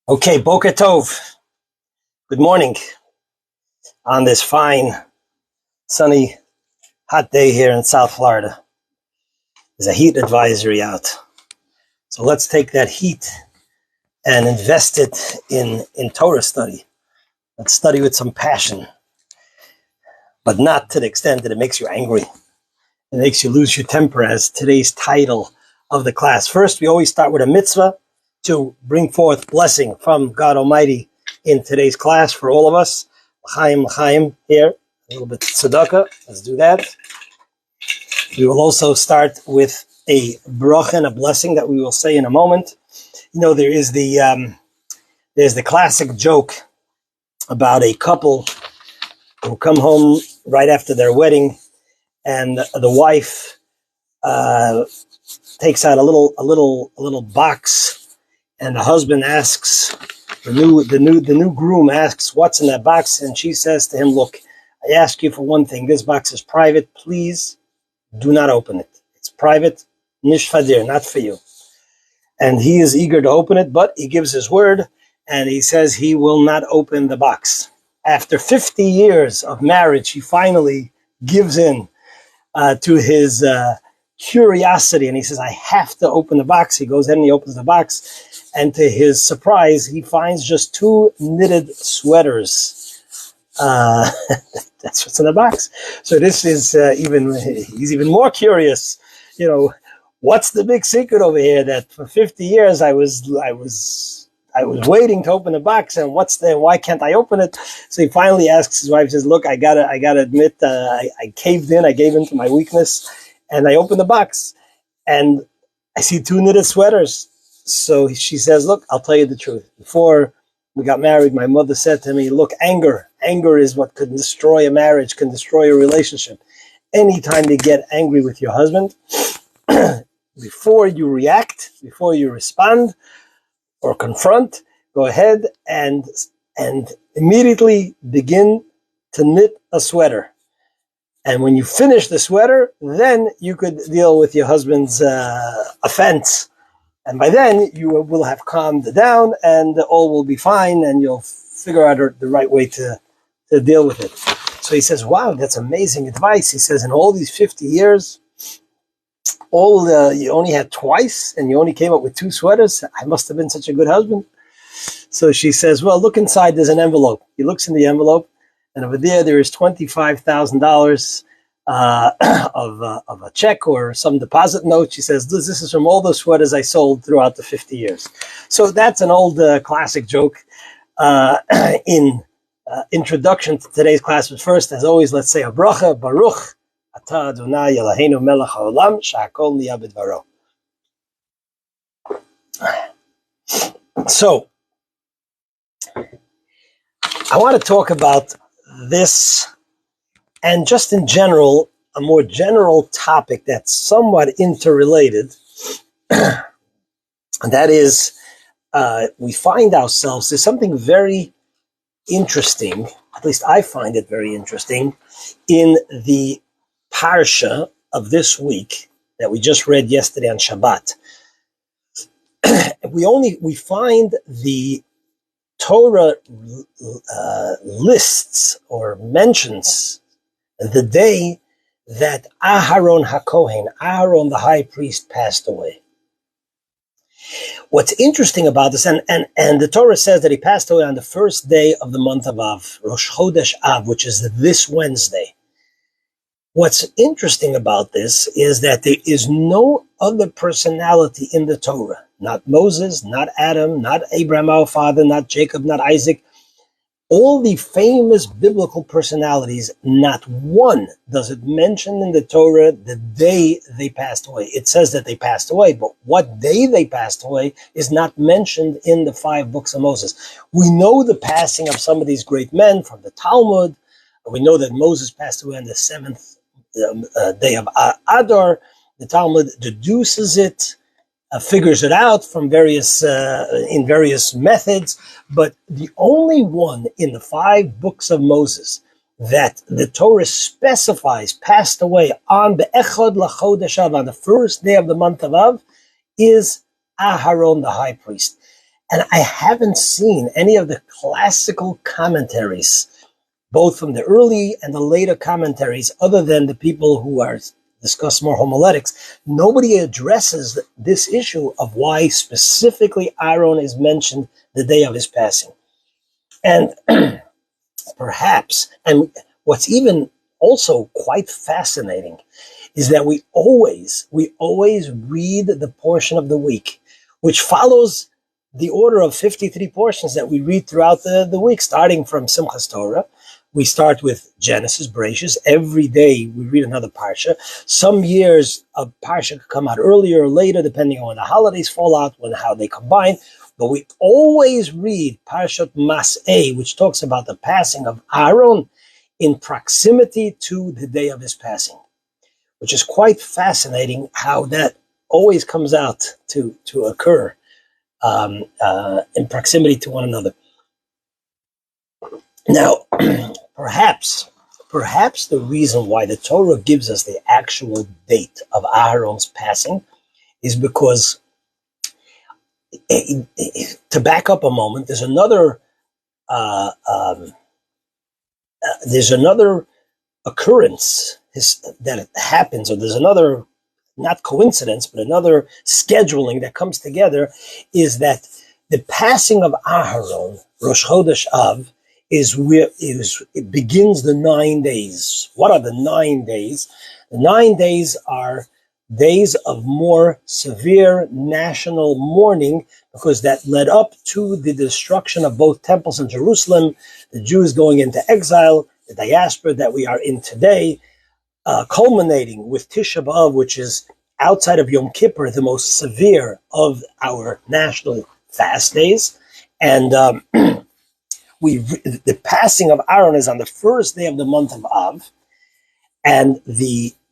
Okay, Boker Tov. Good morning on this fine, sunny, hot day here in South Florida. There's a heat advisory out. So let's take that heat and invest it in Torah study. Let's study with some passion, but not to the extent that it makes you angry. It makes you lose your temper, as today's title of the class. First, we always start with a mitzvah to bring forth blessing from God Almighty in today's class for all of us. L'chaim here, a little bit tzedakah. Let's do that. We will also start with a bracha and a blessing that we will say in a moment. You know, there's the classic joke about a couple who come home right after their wedding, and the wife takes out a little box, and the husband asks, the new groom asks, "What's in that box?" And she says to him, "Look, I ask you for one thing. This box is private. Please do not open it. It's private, nish fadir, not for you." And he is eager to open it, but he gives his word, and he says he will not open the box. After 50 years of marriage, he finally gives in to his curiosity, and he says, "I have to open the box." He goes in and he opens the box, and to his surprise, he finds just two knitted sweaters. That's what's in the box. So this is he's even more curious. You know, what's the big secret over here that for 50 years I was waiting to open the box, and why can't I open it? So he finally asks his wife, says, "Look, I gotta admit, I caved in, I gave in to my weakness, and I opened the box, and I see two knitted sweaters." So she says, "Look, I'll tell you the truth. Before we got married, my mother said to me, look, anger is what could destroy a marriage, can destroy a relationship. Anytime you get angry with your husband, before you react, before you respond or confront, go ahead and immediately begin to knit a sweater. And when you finish the sweater, then you could deal with your husband's offense. And by then, you will have calmed down, and all will be fine, and you'll figure out the right way to deal with it." So he says, "Wow, that's amazing advice." He says, "In all these 50 years, you only had twice, and you only came up with two sweaters. I must have been such a good husband." So she says, "Well, look inside. There's an envelope." He looks in the envelope, and over there is $25,000 of a check or some deposit note. She says, "This is from all the sweaters I sold throughout the 50 years." So that's an old classic joke in introduction to today's class. But first, as always, let's say a bracha, Baruch Atah Adonai Eloheinu melech haolam she'hakol niya b'dvaro. So, I want to talk about this, and just in general, a more general topic that's somewhat interrelated. And that is, we find ourselves, there's something very interesting, at least I find it very interesting, in the parsha of this week that we just read yesterday on Shabbat. We find the Torah lists or mentions the day that Aharon HaKohen, Aharon the high priest, passed away. What's interesting about this, and the Torah says that he passed away on the first day of the month of Av, Rosh Chodesh Av, which is this Wednesday. What's interesting about this is that there is no other personality in the Torah, not Moses, not Adam, not Abraham our father, not Jacob, not Isaac. All the famous biblical personalities, not one does it mention in the Torah the day they passed away. It says that they passed away, but what day they passed away is not mentioned in the 5 books of Moses. We know the passing of some of these great men from the Talmud. We know that Moses passed away on the 7th day of Adar. The Talmud deduces it, figures it out from various methods, but the only one in the 5 books of Moses that the Torah specifies passed away on the Echad LaChodesh Av, on the first day of the month of Av, is Aharon the high priest. And I haven't seen any of the classical commentaries, both from the early and the later commentaries, other than the people who are discuss more homiletics. Nobody addresses this issue of why specifically Aaron is mentioned the day of his passing. And perhaps, and what's even also quite fascinating is that we always read the portion of the week, which follows the order of 53 portions that we read throughout the week, starting from Simchas Torah. We start with Genesis, Bereshis. Every day we read another parsha. Some years a parsha could come out earlier or later, depending on when the holidays fall out, how they combine. But we always read Parshat Mas'eh, which talks about the passing of Aaron in proximity to the day of his passing, which is quite fascinating how that always comes out to occur in proximity to one another. Now, perhaps the reason why the Torah gives us the actual date of Aaron's passing is because, to back up a moment, there's another occurrence that happens, or there's another, not coincidence, but another scheduling that comes together, is that the passing of Aaron, Rosh Chodesh Av, it begins the 9 days. What are the 9 days? The 9 days are days of more severe national mourning, because that led up to the destruction of both temples in Jerusalem, the Jews going into exile, the diaspora that we are in today, culminating with Tisha B'Av, which is outside of Yom Kippur, the most severe of our national fast days. And the passing of Aaron is on the first day of the month of Av, and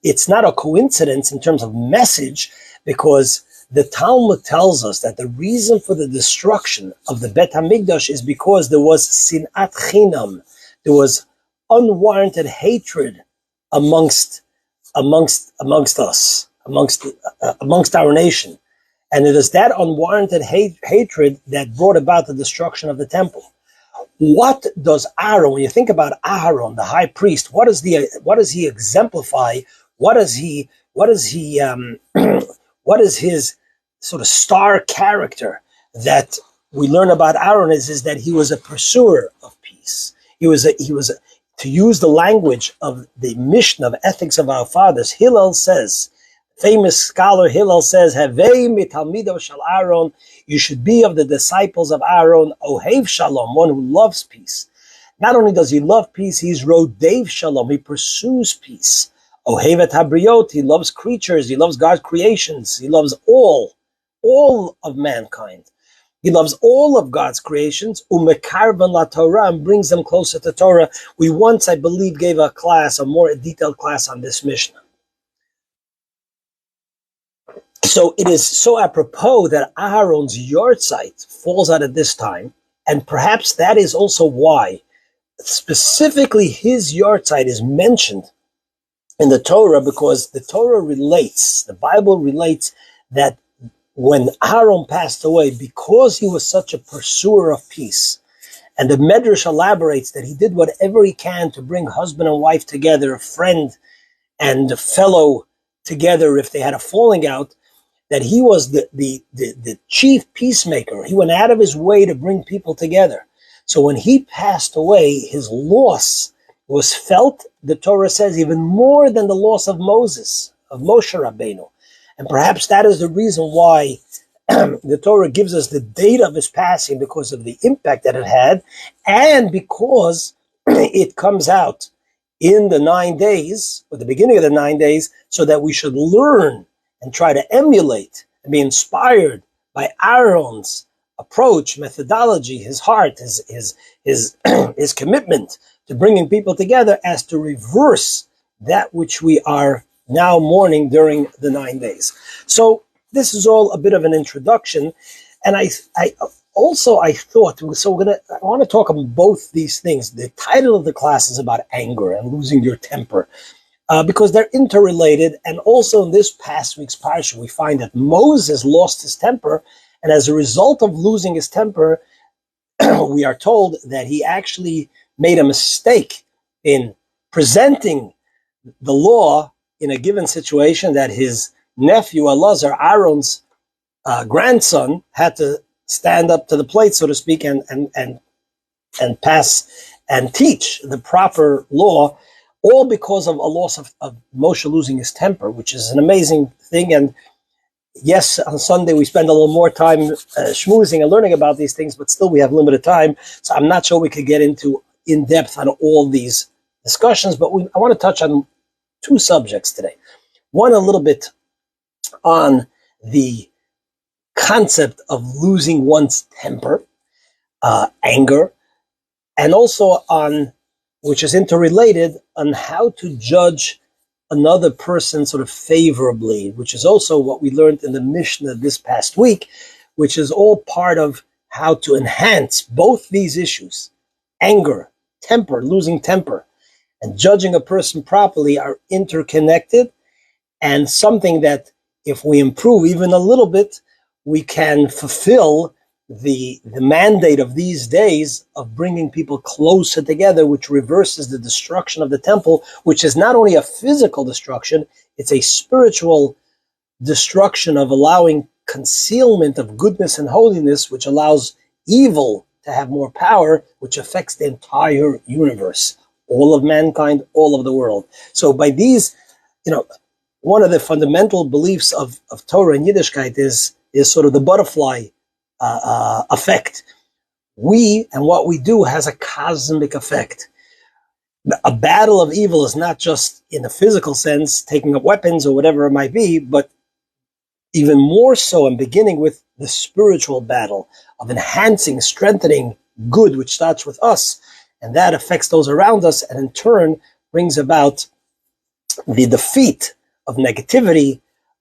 it's not a coincidence in terms of message, because the Talmud tells us that the reason for the destruction of the Bet HaMikdash is because there was sinat chinam, there was unwarranted hatred amongst us, amongst our nation, and it is that unwarranted hatred that brought about the destruction of the temple. What does Aaron, when you think about Aaron, the high priest, what does he exemplify? What is his sort of star character that we learn about Aaron is that he was a pursuer of peace. He was to use the language of the Mishnah of Ethics of Our Fathers. Hillel says, famous scholar Hillel says, "Havei mitalmidav shel Aaron." You should be of the disciples of Aaron, Ohev Shalom, one who loves peace. Not only does he love peace, he's Rodev Shalom, he pursues peace. Ohevet Habriot, he loves creatures, he loves God's creations, he loves all of mankind. He loves all of God's creations, Umekarban la Torah, and brings them closer to Torah. We once, I believe, gave a more detailed class on this Mishnah. So it is so apropos that Aaron's yahrzeit falls out at this time, and perhaps that is also why specifically his yahrzeit is mentioned in the Torah, because the Bible relates that when Aaron passed away, because he was such a pursuer of peace, and the Medrash elaborates that he did whatever he can to bring husband and wife together, a friend and a fellow together if they had a falling out, that he was the chief peacemaker. He went out of his way to bring people together. So when he passed away, his loss was felt, the Torah says, even more than the loss of Moshe Rabbeinu. And perhaps that is the reason why the Torah gives us the date of his passing, because of the impact that it had, and because it comes out in the 9 days, or the beginning of the 9 days, so that we should learn and try to emulate and be inspired by Aaron's approach, methodology, his heart, his commitment to bringing people together, as to reverse that which we are now mourning during the 9 days. So this is all a bit of an introduction, and I thought, so I want to talk about both these things. The title of the class is about anger and losing your temper, because they're interrelated. And also in this past week's parsha, we find that Moses lost his temper, And as a result of losing his temper, we are told that he actually made a mistake in presenting the law in a given situation, that his nephew Elazar, Aaron's grandson, had to stand up to the plate, so to speak, and pass and teach the proper law, all because of a loss of Moshe losing his temper, which is an amazing thing. And yes, on Sunday we spend a little more time schmoozing and learning about these things, but still we have limited time, so I'm not sure we could get into in depth on all these discussions, but I want to touch on two subjects today. One, a little bit on the concept of losing one's temper, anger, and also on, which is interrelated, on how to judge another person sort of favorably, which is also what we learned in the Mishnah this past week, which is all part of how to enhance both these issues. Anger, temper, losing temper, and judging a person properly are interconnected, and something that if we improve even a little bit, we can fulfill the mandate of these days of bringing people closer together, which reverses the destruction of the temple, which is not only a physical destruction, it's a spiritual destruction of allowing concealment of goodness and holiness, which allows evil to have more power, which affects the entire universe, all of mankind, all of the world. So by these, one of the fundamental beliefs of Torah and Yiddishkeit is sort of the butterfly effect. We and what we do has a cosmic effect. A battle of evil is not just in the physical sense, taking up weapons or whatever it might be, but even more so, and beginning with the spiritual battle of enhancing, strengthening good, which starts with us, and that affects those around us, and in turn brings about the defeat of negativity,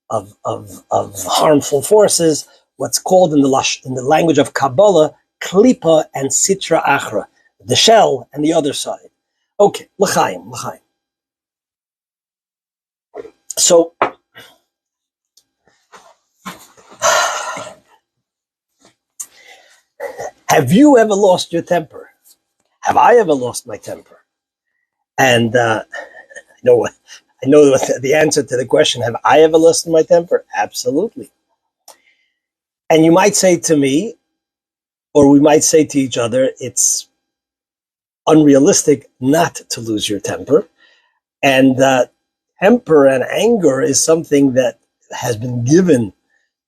of harmful forces, what's called in the language of Kabbalah, klipa and sitra achra, the shell and the other side. Okay, l'chaim. So, have you ever lost your temper? Have I ever lost my temper? And I know the answer to the question, have I ever lost my temper? Absolutely. And you might say to me, or we might say to each other, it's unrealistic not to lose your temper. And temper and anger is something that has been given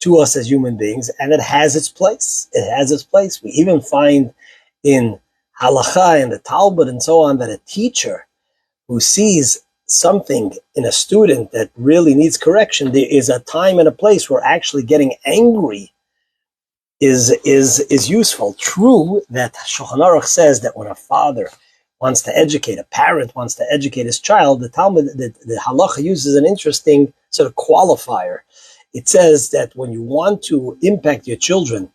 to us as human beings, and it has its place. It has its place. We even find in Halacha and the Talmud and so on that a teacher who sees something in a student that really needs correction, there is a time and a place where actually getting angry is useful. True that Shulchan Aruch says that when a father wants to educate, a parent wants to educate his child, the Talmud, the Halacha uses an interesting sort of qualifier. It says that when you want to impact your children,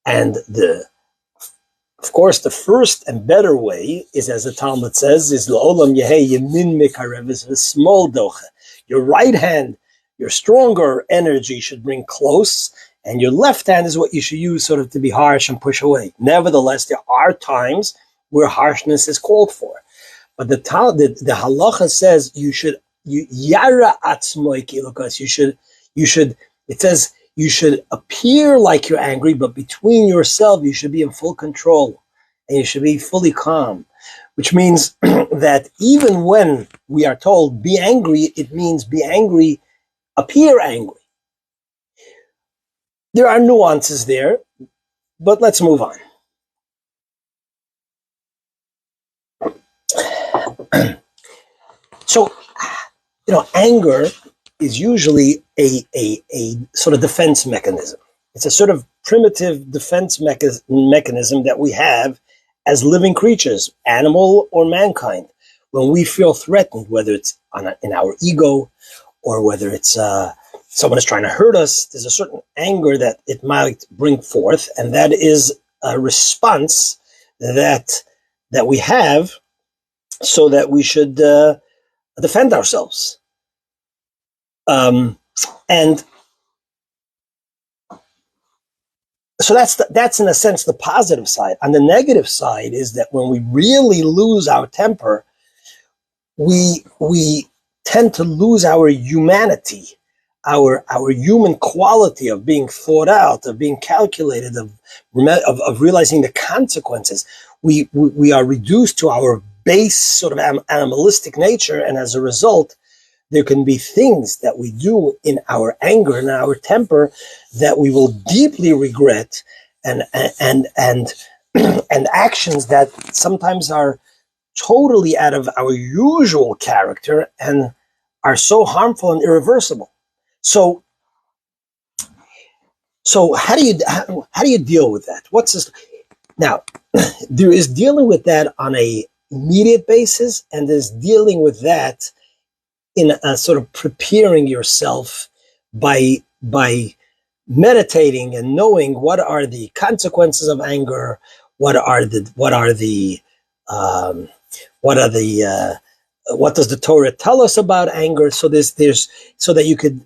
and of course, the first and better way is, as the Talmud says, is l'olam yehei yemin mikarev v'smol doche. Your right hand, your stronger energy should bring close, and your left hand is what you should use sort of to be harsh and push away. Nevertheless, there are times where harshness is called for. But the halacha says yara atzmoi kilukas. It says you should appear like you're angry, but between yourself, you should be in full control and you should be fully calm, which means that even when we are told be angry, it means be angry, appear angry. There are nuances there, but let's move on. So, anger is usually a sort of defense mechanism. It's a sort of primitive defense mechanism that we have as living creatures, animal or mankind. When we feel threatened, whether it's in our ego or whether it's someone is trying to hurt us, there's a certain anger that it might bring forth, and that is a response that we have, so that we should defend ourselves. And So that's in a sense the positive side. On the negative side is that when we really lose our temper, we tend to lose our humanity, our human quality of being thought out, of being calculated, of realizing the consequences. We are reduced to our base sort of animalistic nature, and as a result, there can be things that we do in our anger and our temper that we will deeply regret, and and actions that sometimes are totally out of our usual character and are so harmful and irreversible. So how do you deal with that? What's this? Now, there is dealing with that on a immediate basis, and there's dealing with that in a sort of preparing yourself by meditating and knowing what are the consequences of anger, what does the Torah tell us about anger? So there's so that you could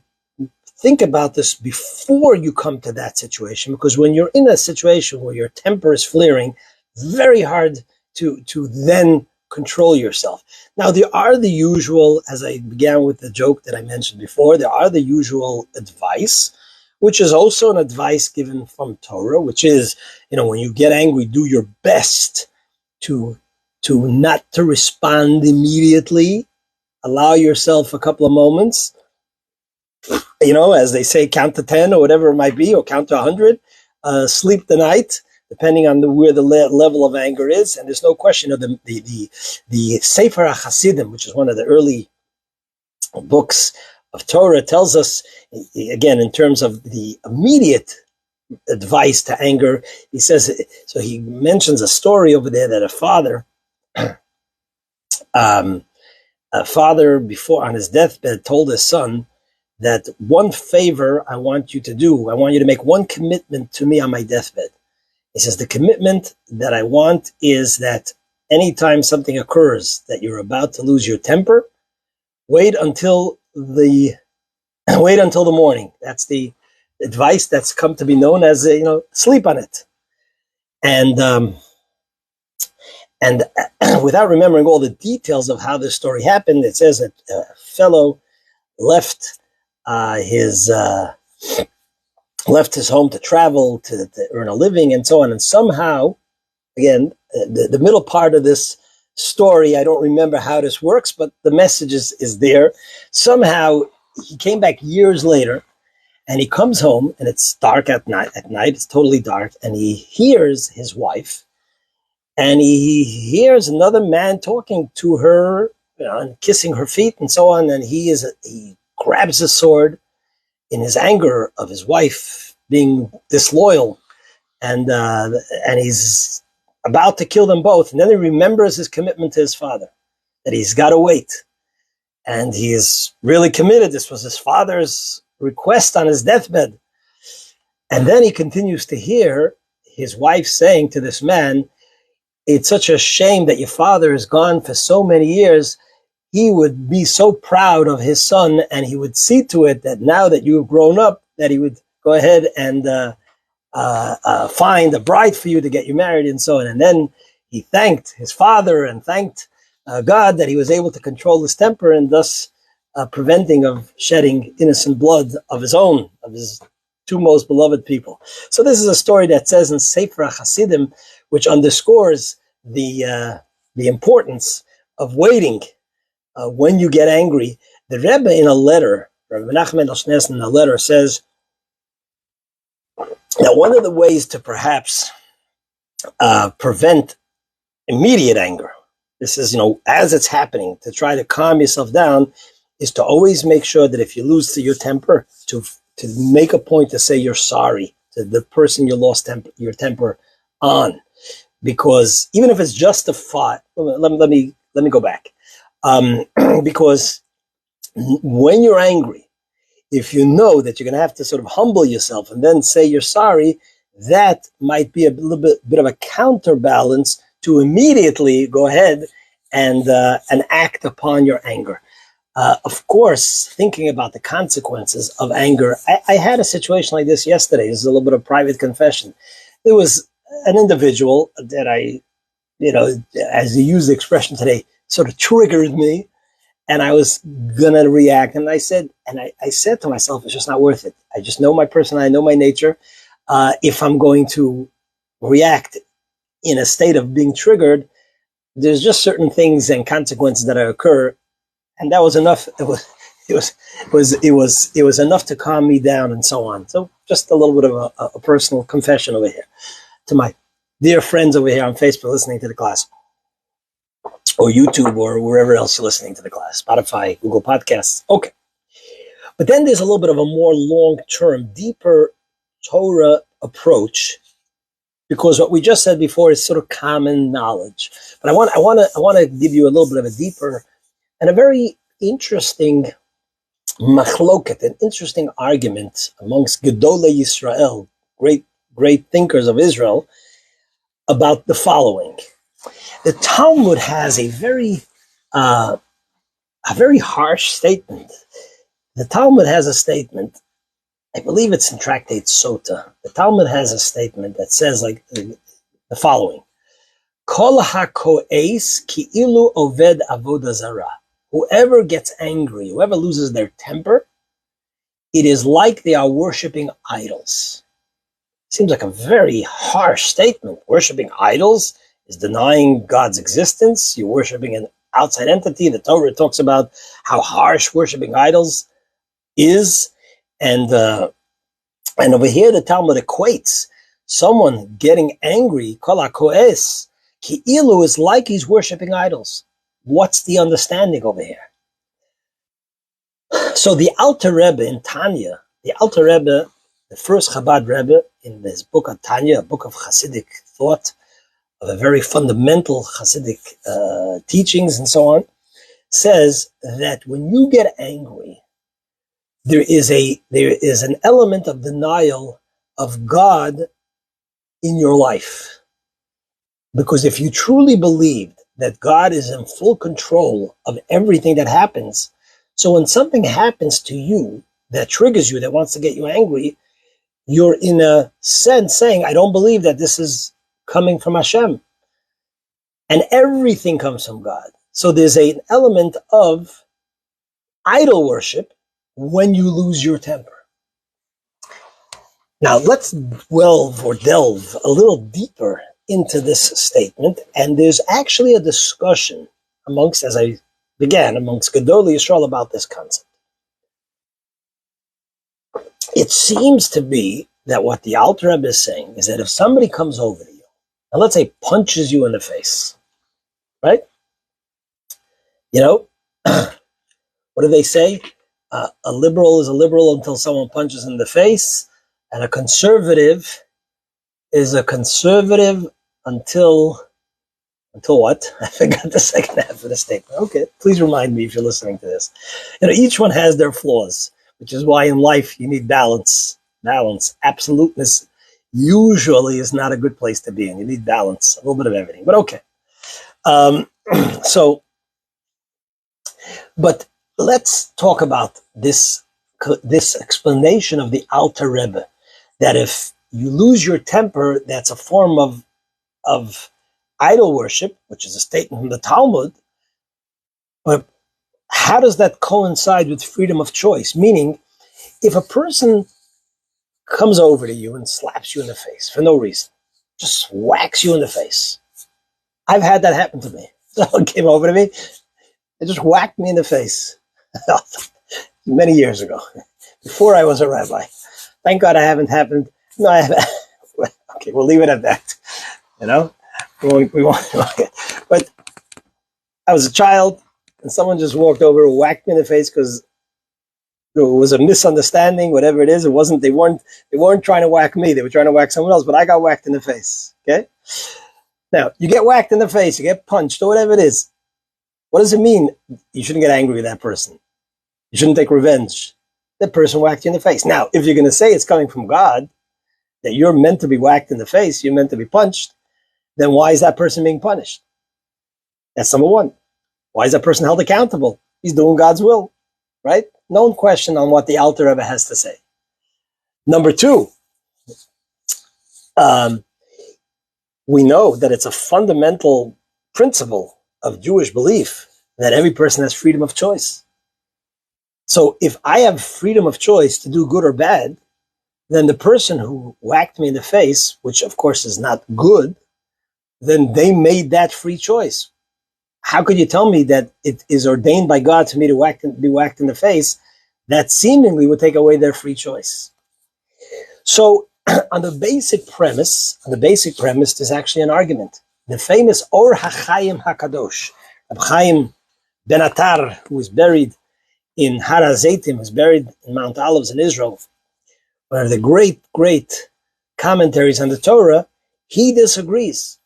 think about this before you come to that situation, because when you're in a situation where your temper is flaring, very hard to then control yourself. Now, there are the usual, as I began with the joke that I mentioned before, there are the usual advice, which is also an advice given from Torah, which is, when you get angry, do your best to not to respond immediately. Allow yourself a couple of moments. As they say, count to 10 or whatever it might be, or count to 100. Sleep the night, depending on where the level of anger is. And there's no question of the Sefer HaChasidim, which is one of the early books of Torah, tells us, again, in terms of the immediate advice to anger, he says, so he mentions a story over there that a father before on his deathbed told his son that one favor I want you to do, I want you to make one commitment to me on my deathbed. He says, the commitment that I want is that anytime something occurs that you're about to lose your temper, wait until the morning. That's the advice that's come to be known as, sleep on it. And without remembering all the details of how this story happened, it says that a fellow left his home to travel, to earn a living, and so on. And somehow, again, the middle part of this story, I don't remember how this works, but the message is there. Somehow, he came back years later, and he comes home, and it's dark at night. It's totally dark, and he hears his wife, and he hears another man talking to her, and kissing her feet, and so on. And he grabs a sword in his anger of his wife being disloyal, and he's about to kill them both. And then he remembers his commitment to his father, that he's got to wait. And he is really committed. This was his father's request on his deathbed. And then he continues to hear his wife saying to this man, it's such a shame that your father is gone for so many years. He would be so proud of his son, and he would see to it that now that you have grown up, that he would go ahead and find a bride for you to get you married, and so on. And then he thanked his father and thanked God that he was able to control his temper, and thus preventing of shedding innocent blood of his two most beloved people. So this is a story that says in Sefer HaChasidim, which underscores the importance of waiting when you get angry. The Rebbe in a letter, Rabbi Menachem Mendel Schneerson in a letter says that one of the ways to perhaps prevent immediate anger, this is, as it's happening, to try to calm yourself down, is to always make sure that if you lose your temper, to make a point to say you're sorry to the person you lost your temper on. Because even if it's justified, let me go back. Because when you're angry, if you know that you're going to have to sort of humble yourself and then say you're sorry, that might be a little bit of a counterbalance to immediately go ahead and act upon your anger. Of course, thinking about the consequences of anger. I had a situation like this yesterday. This is a little bit of private confession. There was an individual that as you use the expression today, sort of triggered me, and I was gonna react. And I said to myself, it's just not worth it. I just know my personality, I know my nature. If I'm going to react in a state of being triggered, there's just certain things and consequences that occur, and that was enough. It was enough to calm me down and so on. So just a little bit of a personal confession over here to my dear friends over here on Facebook listening to the class, or YouTube, or wherever else you're listening to the class, Spotify, Google Podcasts. Okay. But then there's a little bit of a more long-term, deeper Torah approach, because what we just said before is sort of common knowledge. But I want to give you a little bit of a deeper and a very interesting machloket, an interesting argument amongst Gedolei Yisrael, great thinkers of Israel, about the following. The Talmud has a very harsh statement. The Talmud has a statement. I believe it's in Tractate Sota. The Talmud has a statement that says like the following: Kol hako'es ki'ilu oved avoda zara. Whoever gets angry, whoever loses their temper, it is like they are worshiping idols. Seems like a very harsh statement. Worshipping idols is denying God's existence. You're worshiping an outside entity. The Torah talks about how harsh worshiping idols is. And over here, the Talmud equates someone getting angry, kol hako'es, ki'ilu, is like he's worshiping idols. What's the understanding over here? So the Alter Rebbe in Tanya, the first Chabad Rebbe, in his book of Tanya, a book of Hasidic thought, of a very fundamental Hasidic teachings and so on, says that when you get angry, there is an element of denial of God in your life. Because if you truly believed that God is in full control of everything that happens, so when something happens to you that triggers you, that wants to get you angry, you're in a sense saying, I don't believe that this is coming from Hashem. And everything comes from God. So there's an element of idol worship when you lose your temper. Now let's delve a little deeper into this statement. And there's actually a discussion amongst Gedolei Yisrael about this concept. It seems to be that what the Alter Rebbe is saying is that if somebody comes over to you, and let's say punches you in the face, right? What do they say? A liberal is a liberal until someone punches in the face, and a conservative is a conservative until what? I forgot the second half of the statement. Okay, please remind me if you're listening to this. Each one has their flaws, which is why in life you need balance. Balance. Absoluteness usually is not a good place to be in. You need balance, a little bit of everything. But okay. But let's talk about this explanation of the Alter Rebbe, that if you lose your temper, that's a form of idol worship, which is a statement from the Talmud. But how does that coincide with freedom of choice? Meaning, if a person comes over to you and slaps you in the face for no reason, just whacks you in the face. I've had that happen to me. Someone came over to me and just whacked me in the face many years ago, before I was a rabbi. Thank God I haven't happened. No, I haven't. Okay, we'll leave it at that. We won't. But I was a child, and someone just walked over and whacked me in the face because it was a misunderstanding, whatever it is. It wasn't. They weren't trying to whack me. They were trying to whack someone else. But I got whacked in the face. Okay. Now you get whacked in the face, you get punched, or whatever it is. What does it mean? You shouldn't get angry with that person. You shouldn't take revenge. That person whacked you in the face. Now, if you're going to say it's coming from God, that you're meant to be whacked in the face, you're meant to be punched, then why is that person being punished? That's number one. Why is that person held accountable? He's doing God's will, right? No question on what the Alter Rebbe has to say. Number two, we know that it's a fundamental principle of Jewish belief that every person has freedom of choice. So if I have freedom of choice to do good or bad, then the person who whacked me in the face, which of course is not good, then they made that free choice. How could you tell me that it is ordained by God to me to be whacked in the face? That seemingly would take away their free choice. So on the basic premise, there's actually an argument. The famous Or HaChaim HaKadosh, Reb Chaim Ben Attar, who was buried in Har HaZeitim, was buried in Mount Olives in Israel, one of the great, great commentaries on the Torah, he disagrees.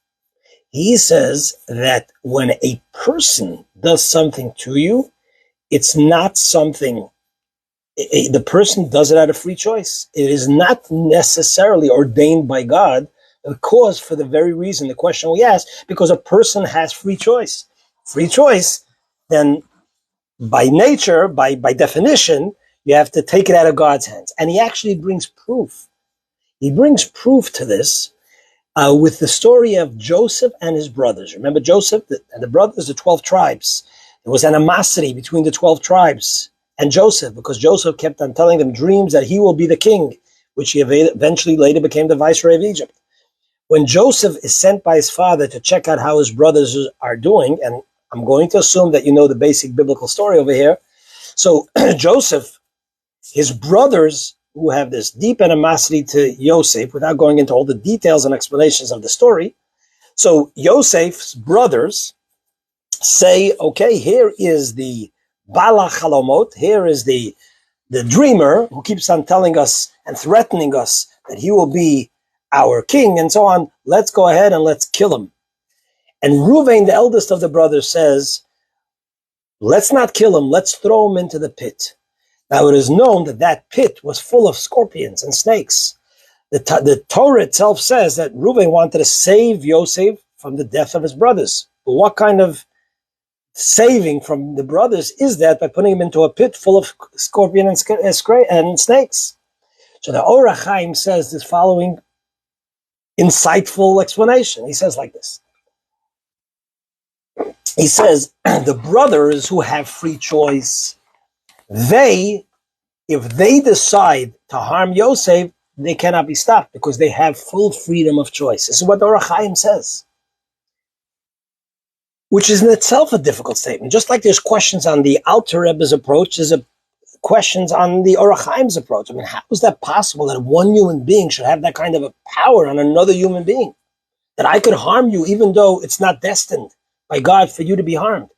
He says that when a person does something to you, it's not something, the person does it out of free choice. It is not necessarily ordained by God, because for the very reason, the question we ask, because a person has free choice. Free choice, then by nature, by definition, you have to take it out of God's hands. And he actually brings proof. He brings proof to this with the story of Joseph and his brothers. Remember Joseph, the brothers, the 12 tribes. There was animosity between the 12 tribes and Joseph, because Joseph kept on telling them dreams that he will be the king, which he eventually later became the viceroy of Egypt. When Joseph is sent by his father to check out how his brothers are doing, and I'm going to assume that you know the basic biblical story over here. So Joseph, his brothers, who have this deep animosity to Yosef, without going into all the details and explanations of the story. So Yosef's brothers say, okay, here is the Bala Chalomot, here is the dreamer who keeps on telling us and threatening us that he will be our king and so on. Let's go ahead and let's kill him. And Reuven, the eldest of the brothers, says, let's not kill him, let's throw him into the pit. Now it is known that that pit was full of scorpions and snakes. The Torah itself says that Reuven wanted to save Yosef from the death of his brothers. But what kind of saving from the brothers is that by putting him into a pit full of scorpion and snakes? So the Or HaChaim says this following insightful explanation. He says like this. He says, the brothers who have free choice, if they decide to harm Yosef, they cannot be stopped because they have full freedom of choice. This is what the Or HaChaim says, which is in itself a difficult statement. Just like there's questions on the Alter Rebbe's approach, there's questions on the Or HaChaim's approach. I mean, how is that possible that one human being should have that kind of a power on another human being? That I could harm you even though it's not destined by God for you to be harmed.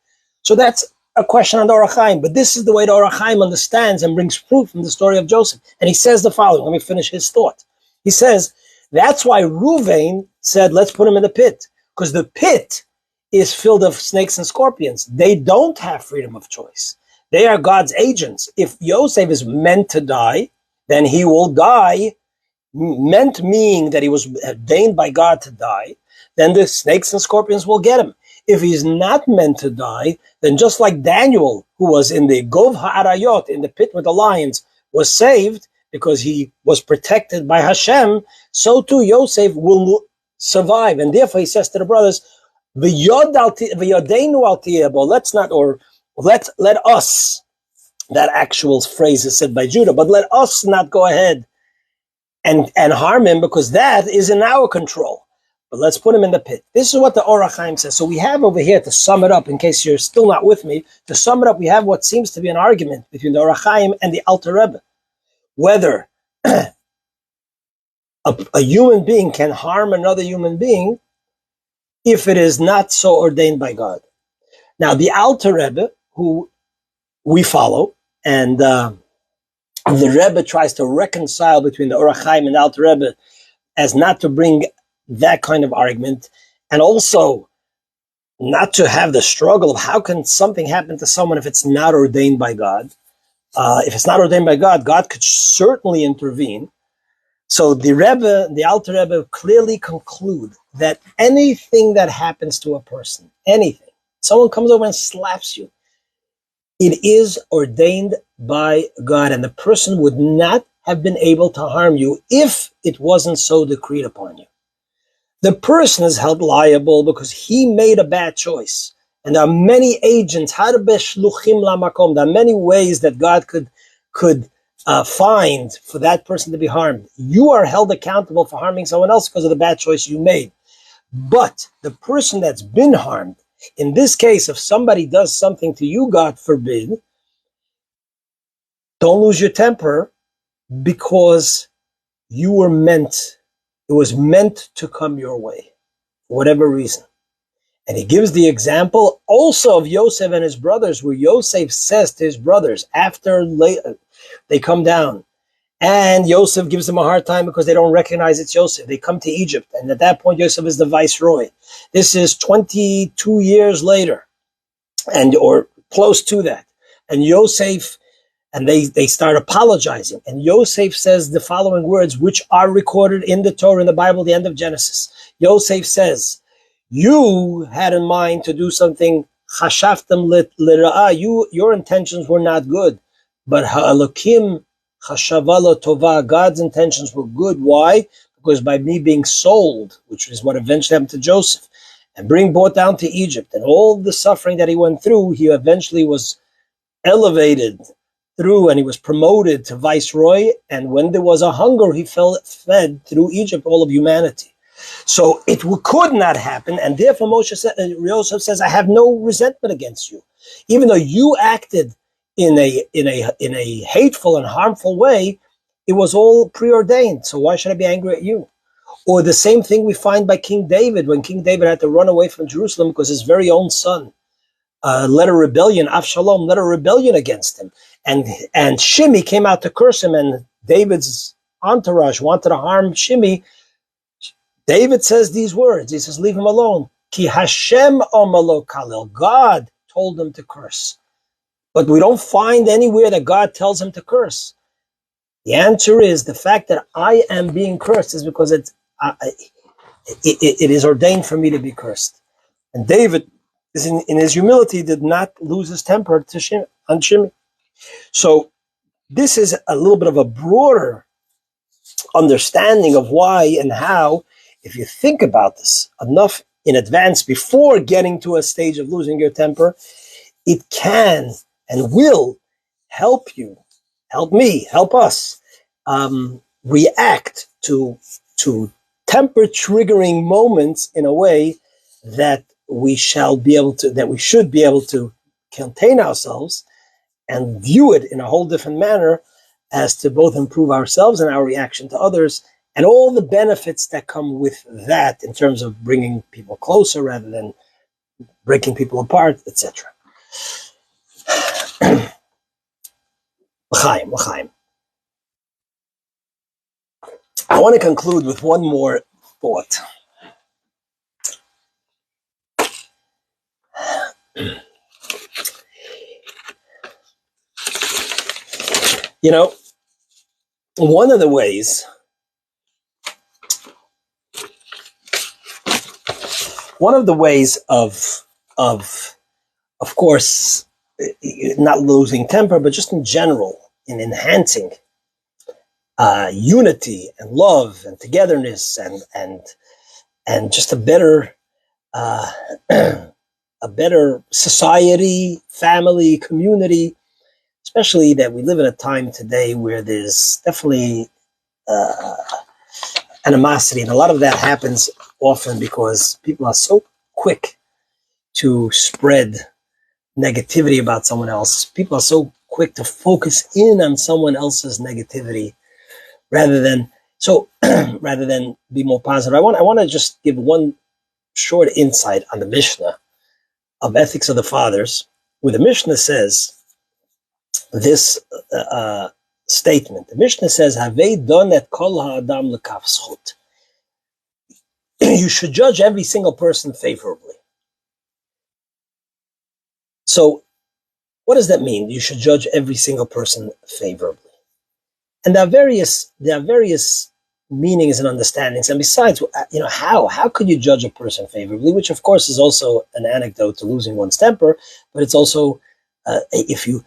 So that's a question on the Or HaChaim, but this is the way the Or HaChaim understands and brings proof from the story of Joseph. And he says the following, let me finish his thought. He says, that's why Reuven said, let's put him in the pit, because the pit is filled of snakes and scorpions. They don't have freedom of choice. They are God's agents. If Yosef is meant to die, then he will die, meant meaning that he was ordained by God to die, then the snakes and scorpions will get him. If he's not meant to die, then just like Daniel, who was in the Gov Ha'arayot, in the pit with the lions, was saved because he was protected by Hashem, so too Yosef will survive. And therefore he says to the brothers, let us, that actual phrase is said by Judah, but let us not go ahead and harm him, because that is in our control. But let's put him in the pit. This is what the Or HaChaim says. So we have over here, to sum it up, in case you're still not with me, to sum it up, we have what seems to be an argument between the Or HaChaim and the Alter Rebbe. Whether a human being can harm another human being if it is not so ordained by God. Now, the Alter Rebbe, who we follow, and the Rebbe tries to reconcile between the Or HaChaim and the Alter Rebbe as not to bring that kind of argument, and also not to have the struggle of how can something happen to someone if it's not ordained by God. If it's not ordained by God, God could certainly intervene. So the Rebbe, the Alter Rebbe, clearly conclude that anything that happens to a person, anything, someone comes over and slaps you, It is ordained by God, and the person would not have been able to harm you if it wasn't so decreed upon you. The person is held liable because he made a bad choice. And there are many agents, there are many ways that God could find for that person to be harmed. You are held accountable for harming someone else because of the bad choice you made. But the person that's been harmed, in this case, if somebody does something to you, God forbid, don't lose your temper, because it was meant to come your way, for whatever reason. And he gives the example also of Yosef and his brothers, where Yosef says to his brothers, after they come down, and Yosef gives them a hard time because they don't recognize it's Yosef. They come to Egypt, and at that point, Yosef is the viceroy. This is 22 years later, or close to that. And Yosef, and they start apologizing. And Yosef says the following words, which are recorded in the Torah, in the Bible, the end of Genesis. Yosef says, you had in mind to do something, chashaftem lira'ah, your intentions were not good, but ha'elokim chashavalo tova, God's intentions were good. Why? Because by me being sold, which is what eventually happened to Joseph, and being brought down to Egypt, and all the suffering that he went through, he eventually was elevated through, and he was promoted to viceroy. And when there was a hunger, he fed through Egypt all of humanity. So it could not happen, and therefore Yosef says, I have no resentment against you, even though you acted in a hateful and harmful way. It was all preordained. So why should I be angry at you? Or the same thing we find by King David, when King David had to run away from Jerusalem because his very own son led a rebellion. Avshalom led a rebellion against him, and Shimei came out to curse him, and David's entourage wanted to harm Shimei. David says these words. He says, leave him alone. Ki Hashem omalo kalel. God told him to curse. But we don't find anywhere that God tells him to curse. The answer is the fact that I am being cursed is because it is ordained for me to be cursed. And David, in his humility, did not lose his temper on Shimei. So this is a little bit of a broader understanding of why and how, if you think about this enough in advance before getting to a stage of losing your temper, it can and will help you, help me, help us react to temper triggering moments in a way that we should be able to contain ourselves and view it in a whole different manner, as to both improve ourselves and our reaction to others, and all the benefits that come with that in terms of bringing people closer rather than breaking people apart, etc. L'chaim. I want to conclude with one more thought. One of the ways of course, not losing temper, but just in general, in enhancing unity and love and togetherness and just a better society, family, community, especially that we live in a time today where there's definitely animosity, and a lot of that happens often because people are so quick to spread negativity about someone else. People are so quick to focus in on someone else's negativity rather than be more positive. I want to just give one short insight on the Mishnah of Ethics of the Fathers, where the Mishnah says this statement. The Mishnah says, "Havei donet kol ha'adam lekaf zchut." You should judge every single person favorably. So, what does that mean? You should judge every single person favorably. And there are various meanings and understandings. And besides, how could you judge a person favorably? Which, of course, is also an anecdote to losing one's temper, but it's also If you,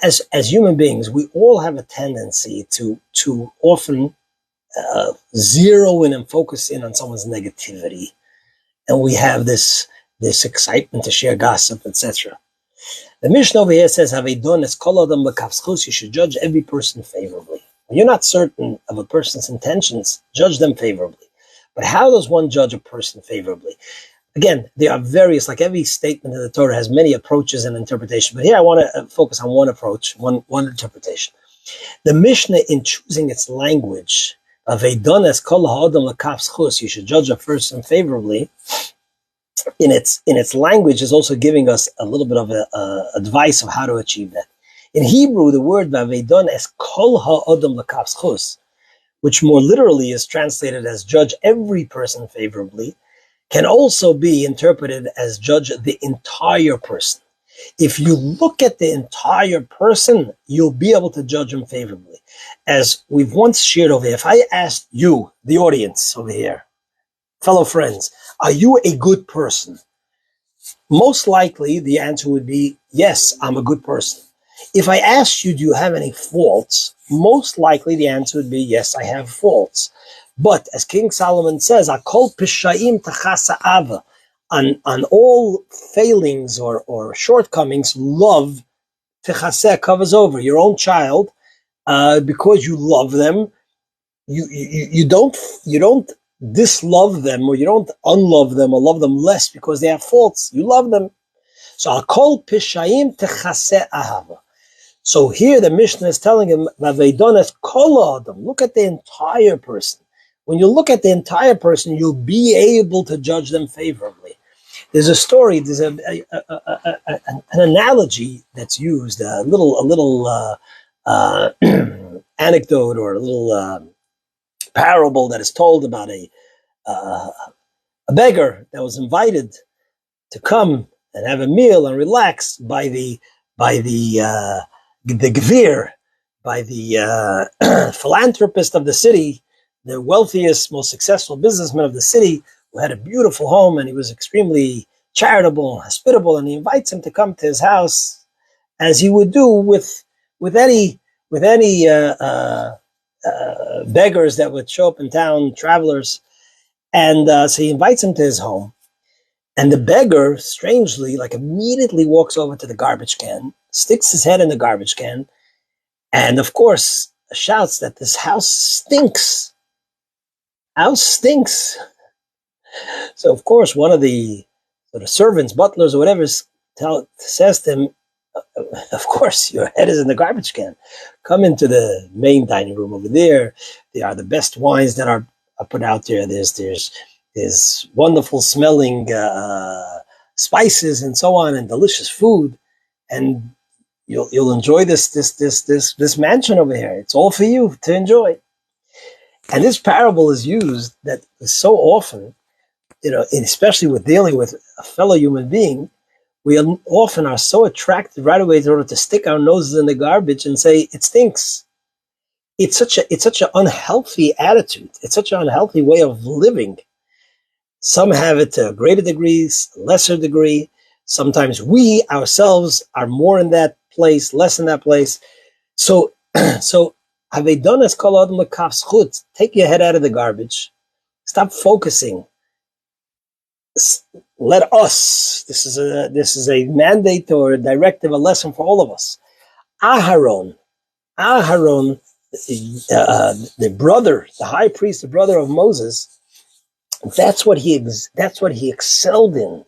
as human beings, we all have a tendency to often zero in and focus in on someone's negativity, and we have this excitement to share gossip, etc. The Mishnah over here says, "Haveidon es kol adam l'kavschus." You should judge every person favorably. When you're not certain of a person's intentions, judge them favorably. But how does one judge a person favorably? Again, there are various, like every statement in the Torah has many approaches and interpretation. But here I want to focus on one approach, one interpretation. The Mishnah, in choosing its language, "Haveidon es kol ha'adam l'kavschus," you should judge a person favorably. In its language is also giving us a little bit of advice of how to achieve that. In Hebrew, the word "vaveidon es kol ha'adam l'kavschus," which more literally is translated as "judge every person favorably," can also be interpreted as "judge the entire person." If you look at the entire person, you'll be able to judge him favorably. As we've once shared over here, if I asked you, the audience over here, fellow friends, are you a good person? Most likely the answer would be, yes, I'm a good person. If I asked you, do you have any faults? Most likely the answer would be, yes, I have faults. But as King Solomon says, Akol pishayim tachasa ava, on all failings or shortcomings, love techaseh covers over. Your own child, because you love them, you don't dislove them, or you don't unlove them or love them less because they have faults. You love them. So Akol pishayim techaseh ahava. So here the Mishnah is telling him, "Vaveidones kol adam." Look at the entire person. When you look at the entire person, you'll be able to judge them favorably. There's a story. There's an analogy that's used, a little anecdote or a little parable that is told about a beggar that was invited to come and have a meal and relax by the gvir, by the philanthropist of the city, the wealthiest, most successful businessman of the city, who had a beautiful home, and he was extremely charitable and hospitable, and he invites him to come to his house, as he would do with any beggars that would show up in town, travelers. And so he invites him to his home. And the beggar, strangely, immediately walks over to the garbage can, sticks his head in the garbage can, and of course shouts that this house stinks. House stinks. So of course one of the sort of servants, butlers, or whatever, says to him, "Of course, your head is in the garbage can. Come into the main dining room over there. There are the best wines that are put out there. There's wonderful smelling spices and so on, and delicious food, and you'll enjoy this mansion over here. It's all for you to enjoy." And this parable is used that so often, especially with dealing with a fellow human being. We often are so attracted right away in order to stick our noses in the garbage and say it stinks. It's such an unhealthy attitude. It's such an unhealthy way of living. Some have it to greater degrees, lesser degree. Sometimes we ourselves are more in that place, less in that place. So Haveidon kol adam l'kavschus. Take your head out of the garbage. Stop focusing. Let us. This is a mandate or a directive, a lesson for all of us. Aharon, the brother, the high priest, the brother of Moses. That's what he excelled in.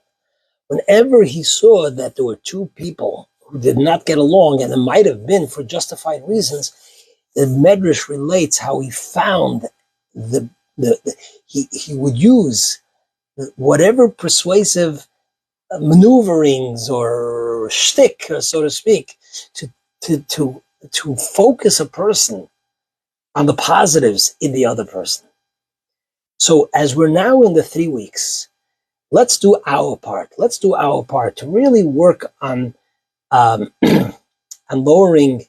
Whenever he saw that there were two people who did not get along, and it might have been for justified reasons, the Medrash relates how he found he would use whatever persuasive maneuverings or shtick, so to speak, to focus a person on the positives in the other person. So as we're now in the 3 weeks, let's do our part. Let's do our part to really work on on lowering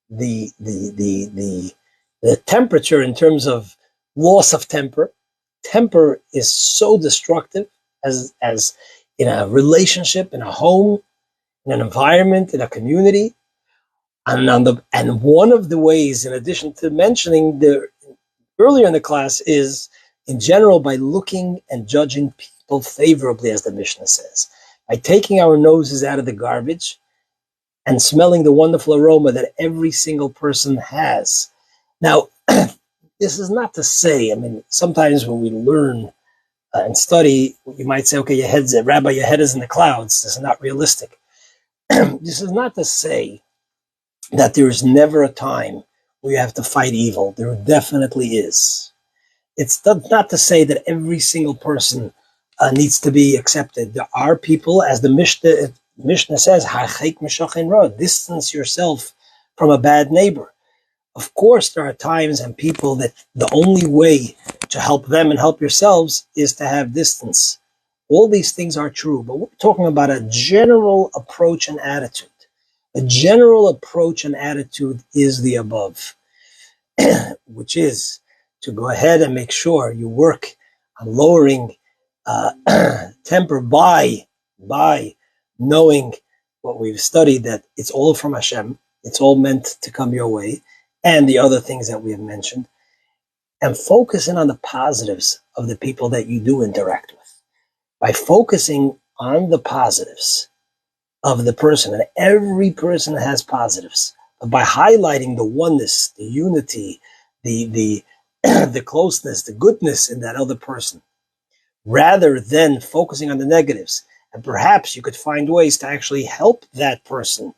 the temperature in terms of loss of temper. Temper is so destructive as in a relationship, in a home, in an environment, in a community. And one of the ways, in addition to mentioning the earlier in the class, is in general by looking and judging people favorably, as the Mishnah says, by taking our noses out of the garbage and smelling the wonderful aroma that every single person has. Now, this is not to say, I mean, sometimes when we learn and study, you might say, okay, Rabbi, your head is in the clouds. This is not realistic. This is not to say that there is never a time where you have to fight evil. There definitely is. It's not to say that every single person needs to be accepted. There are people, as the Mishnah says, distance yourself from a bad neighbor. Of course, there are times and people that the only way to help them and help yourselves is to have distance. All these things are true, but we're talking about a general approach and attitude. A general approach and attitude is the above, which is to go ahead and make sure you work on lowering temper by knowing what we've studied, that it's all from Hashem, it's all meant to come your way, and the other things that we have mentioned, and focusing on the positives of the people that you do interact with. By focusing on the positives of the person, and every person has positives, but by highlighting the oneness, the unity, the the closeness, the goodness in that other person, rather than focusing on the negatives. And perhaps you could find ways to actually help that person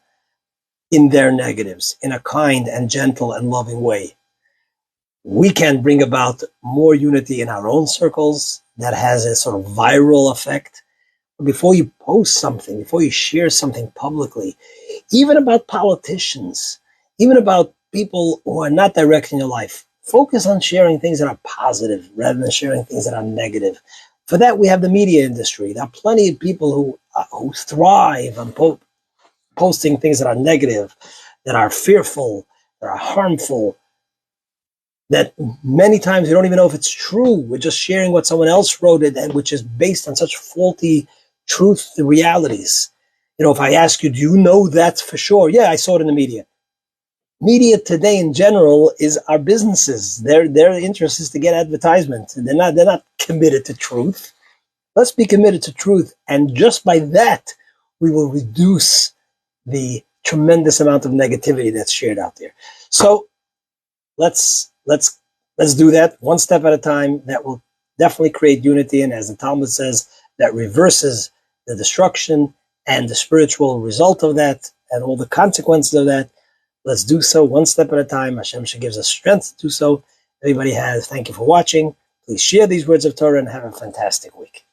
in their negatives in a kind and gentle and loving way. We can bring about more unity in our own circles that has a sort of viral effect. Before you post something, before you share something publicly, even about politicians, even about people who are not directing your life, focus on sharing things that are positive rather than sharing things that are negative. For that, we have the media industry. There are plenty of people who thrive on posting things that are negative, that are fearful, that are harmful, that many times we don't even know if it's true. We're just sharing what someone else wrote, and which is based on such faulty truth realities. You know, if I ask you, do you know that for sure? Yeah, I saw it in the media. Media today in general is our businesses. Their interest is to get advertisement. And they're not committed to truth. Let's be committed to truth. And just by that, we will reduce the tremendous amount of negativity that's shared out there. So let's do that one step at a time. That will definitely create unity. And as the Talmud says, that reverses the destruction and the spiritual result of that and all the consequences of that. Let's do so one step at a time. Hashem gives us strength to do so. Everybody has. Thank you for watching. Please share these words of Torah and have a fantastic week.